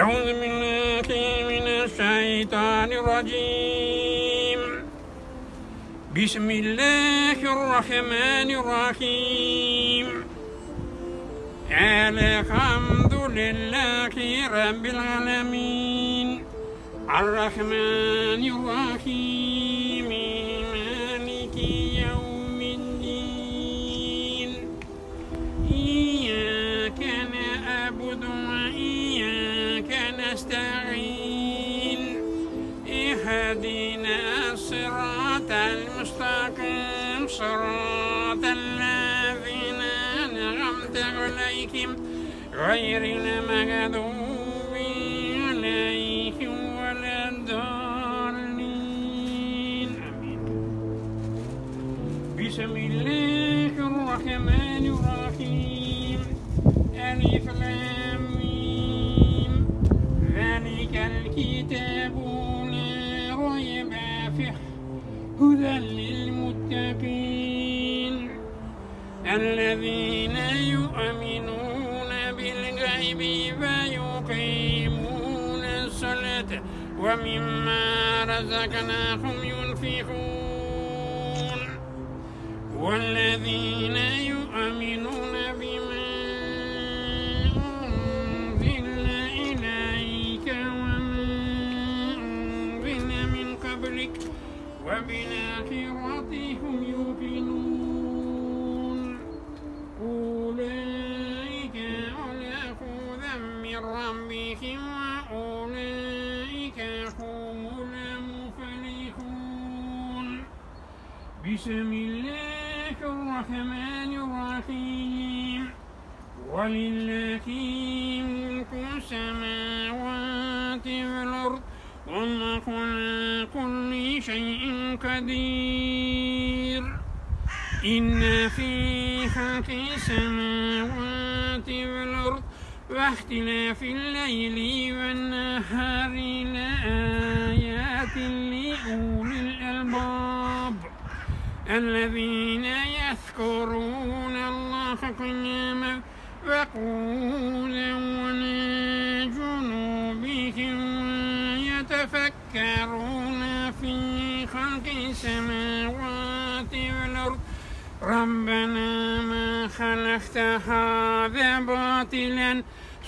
أعوذ بالله من الشيطان الرجيم. بسم الله الرحمن الرحيم. الحمد لله رب العالمين الرحمن الرحيم مالك يوم الدين إياك نعبد وإياك نستعين اهدنا الصراط المستقيم صراط الذين أنعمت عليهم غير المغضوب عليهم ولا الضالين آمين. بسم الله الرحمن الرحيم. ألف لام ميم ذلك الكتاب لا ريب فيه هدى للمتقين الذين يؤمنون بالغيب ويقيمون الصلاة ومما رزقناهم ينفقون والذين يؤمنون بما أنزل إليك وما أنزل من قبلك وبالآخرة هم يوقنون أولئك على هدى من ربهم وأولئك هم المفلحون. بسم الله الرحمن الرحيم. ولله ملك السماوات والأرض والله على كل شيء قدير. إن في خلق السماوات والأرض واختلاف الليل والنهار لآيات لأولي الألباب الذين يذكرون الله قياما وقعودا وعلى جنوبهم ويتفكرون في خلق السماوات والأرض ربنا ما خلقت هذا باطلا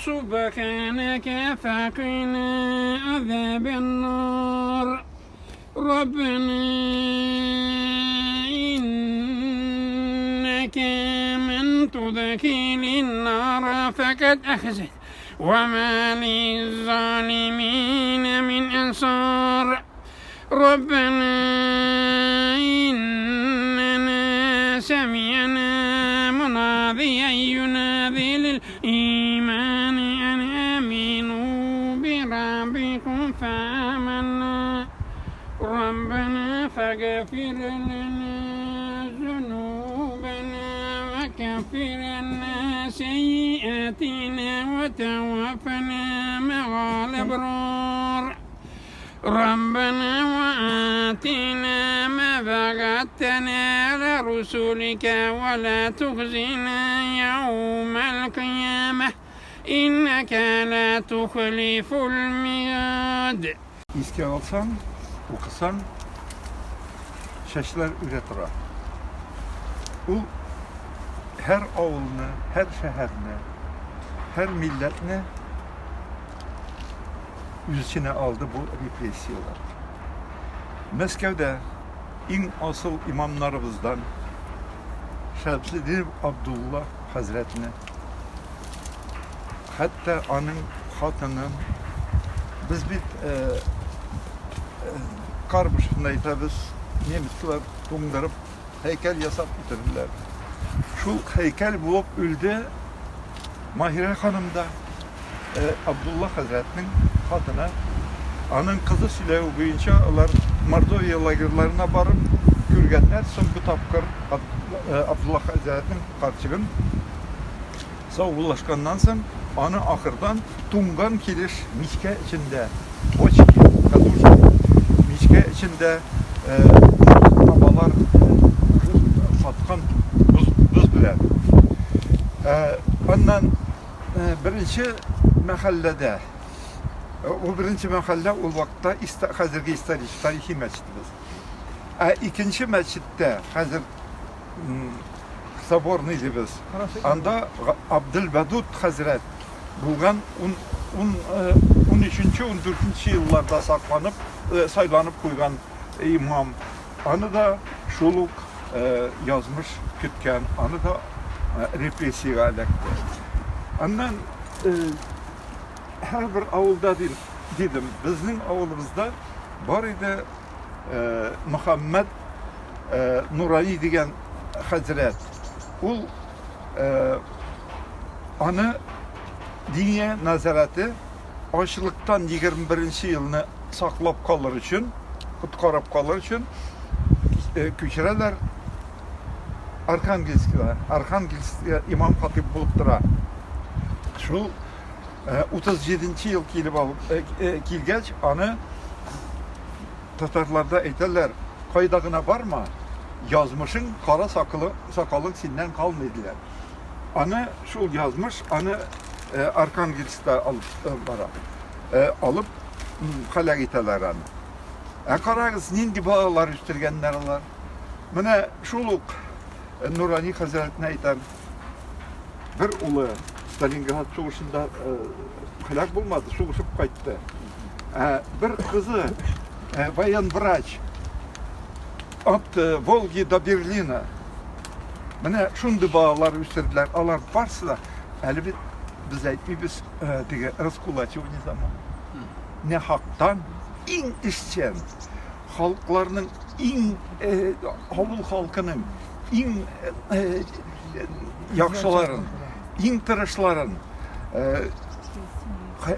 سبحانك فقنا عذاب النار. ربنا إنك من تدخل النار فقد أخزيته وما للظالمين من أنصار. ربنا إننا سمعنا مناديا ينادي للإيمان أن آمنوا بربكم فآمنا. ربنا فاغفر لنا ذنوبنا وكفر عنا سيئاتنا وتوفنا مع الأبرار. ربنا وآتنا ما وعدتنا على رسلك ولا تخزنا يوم القيامة إنك لا تخلف الميعاد. İske alsan, okusan, şeşler üretir. Bu her avulunu, her şehrini, her milletini yüz içine aldı bu represiyalar. Moskov'da en asıl imamlarımızdan Şemseddin Abdullah Hazretini, hatta onun hatının biz bir karmışında biz Nemitler to'ndirib heykel yasab bitirdiler. Şu heykel bulup öldü Mahire Hanım da Abdullah Hazretinin hatına onun kızı silahı boyunca onlar Mordovya lagerlarına barıp görgenler son bu tapkır Abdullah Hazretinin karşıgın sağollaşkandan sonra onu ahırdan tungan kiliş miske içinde boçki, kaduşki miske içinde babalar satkan buz bilen. Ondan birinci mahallede O birinci mahalle o vakta hazırki tarihi mescidimiz. İkinci mescitte hazır Sabornıydı biz. Anda Abdülvedud Hazret bulgan 13. 14. yıllarda saklanıp saylanıp koygan imam. Anı da şuluk yazmış kütken, anı da represiye alaklı. Ondan her bir avulda dedim, bizim avulumuzda var idi Muhammed Nurani degen Hazret. Ul anı diniye nazareti açlıktan 21. yılını saklap kalır için, kutkarap kalır için köşereler Arkhangelsk'e imam hatip bulup dura. Şu 37. yıl kilgeç anı Tatarlarda eyterler kaydağına varma yazmışın kara sakalın sinden kalmaydılar. Anı şu yazmış, anı Arkhangelsk'te alıp kala giteler anı. Karagız nindi bağlar üstürgenler olar. Mine şuluk Nurani Hazretine aytan bir ulu Stalingrad soğuşunda helak bulmadı, soğuşup kayıttı. Bir kızı bayan vraç от Волги до Берлина. Mine şundu bağlar üstürdüler, alar varsa da elbet biz aytmıyız diye Raskulaçıvni zaman. Ne haktan in işçen halklarının havul halkının yakşıların tırışların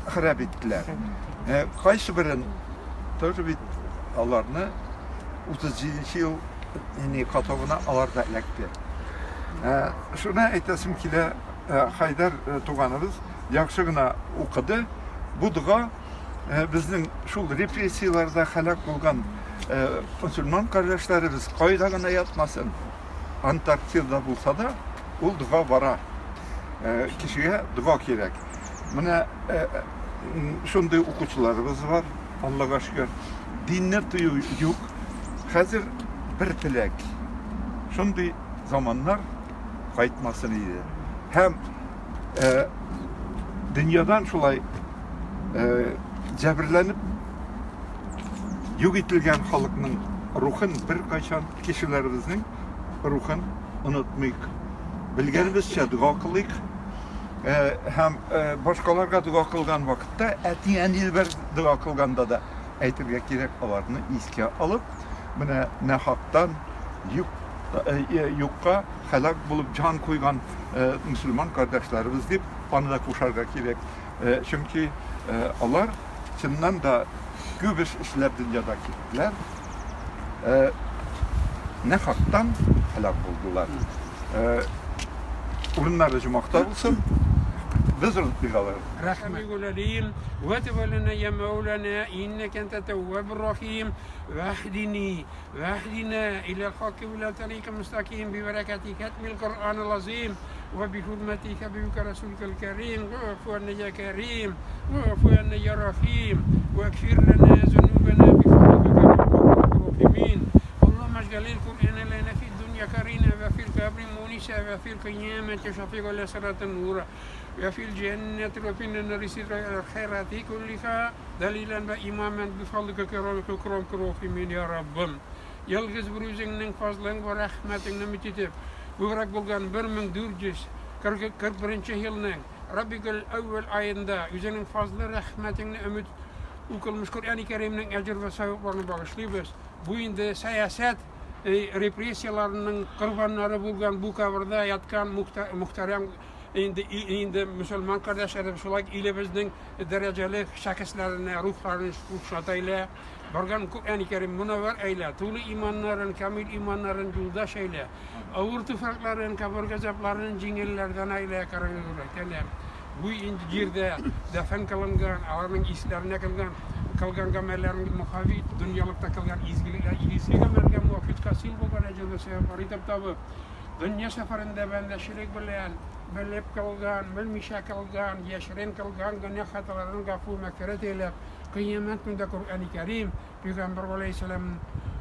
harap ettiler. Kaysı birin tabi bit alarını 37. yıl katavına alar da elekti. Şuna aytasım ki de Haydar tuğanımız yakşığına okudu. Bu da bizning şu represiyalarda halak olgan Müslüman kardeşlerimiz kaydağına yatmasın. Antarktida'da bulsa da ol dua vara. Kişiye dua gerek. Buna şunday okuçularımız var. Allah'a şükür. Dinle tuyu yok. Hazır bir tilek. Şunday zamanlar kayıtmasın idi. Hem dünyadan şulay cebirlenip yok etilgen halkının ruhun bir kaçan kişilerimizin ruhun unutmayık. Bilgenimizce dua kılık. Hem başkalarga dua kılgan vakitte etiyen ilber dua kılganda da aytırga gerek olarını iske alıp ne haktan yukka helak bulup can koygan Müslüman kardeşlerimiz deyip onu da kuşarga gerek. Çünkü onlar çından da gübüş işler dünyada gittiler. Ne haktan helak buldular. Ürünler cumakta olsun. Biz unutmayalım. Rahmetullah وتولنا يا مولانا إنك أنت التواب الرحيم واهدنا إلى الحق ولا طريق مستقيم ببركة ختم القرآن العظيم وبحرمتك بك رسولك الكريم واعف عنا يا كريم واعف عنا يا رحيم واغفر لنا ذنوبنا بفضلك يا رب الراحمين اللهم اجعل القرآن لنا في الدنيا كريما وفي القبر مونسا وفي القيامة شفيعا لسرة نورا وفي الجنة وفي النار ستر الخيرات كلها دليلا وإماما بفضلك كرامك الراحمين يا رب Yalgız bir üzerinin fazlan ve rahmetine mütitip Bırak bulgan 1441 yılının Rabbigül evvel ayında üzerinin fazla rahmetine ümit Ukulmuş Kur'an-ı Kerim'in ecir ve sevaplarını bağışlıyoruz. Bu indi siyaset represiyalarının kurbanları bulgan bu kavrda yatkan muhterem indi Müslüman kardeşlerimiz olarak ile bizden dereceli şahıslarına ruhlarını ruhsatayla bargan Kur'an-ı Kerim münevver eyle, tulu imanların, kamil imanların yoldaş eyle, ağır tufakların, kabur gazaplarının cingillerden eyle karanlıklar. Bu incirde defen kılıngan, ağırın islerine kılgan gamellerin muhavi, dünyalıkta kılgan izgilikler, ilisi gamelgen muhafit kasil bu kadar ecelde sefer. Tabi dünya seferinde ben de şirek bilen belep kılgan, bilmişe kılgan, yeşirin kılgan, gene hataların gafu mağfiret eylep. Kıyamet günde Kur'an-ı Kerim Peygamber Aleyhisselam'ın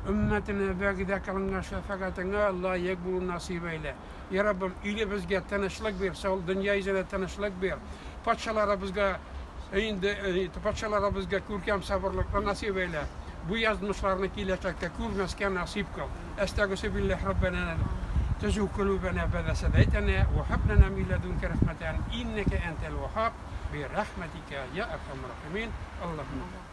ümmetine begide kılıngan şefaatine Allah yekbulu nasip eyle. Ya Rabbim ile bizge tanışlık ver, sağ ol dünya izine tanışlık ver. Paçalara bizge paçalara bizge kurkem sabırlıkla nasip eyle. Bu yazmışlarını gelecekte kurmesken nasip kıl. Estağfirullah billah Rabbena تزوج قلوبنا بذا سديتنا وهب لنا من لدنك رحمة إنك أنت الوهاب برحمتك يا أرحم الراحمين اللهم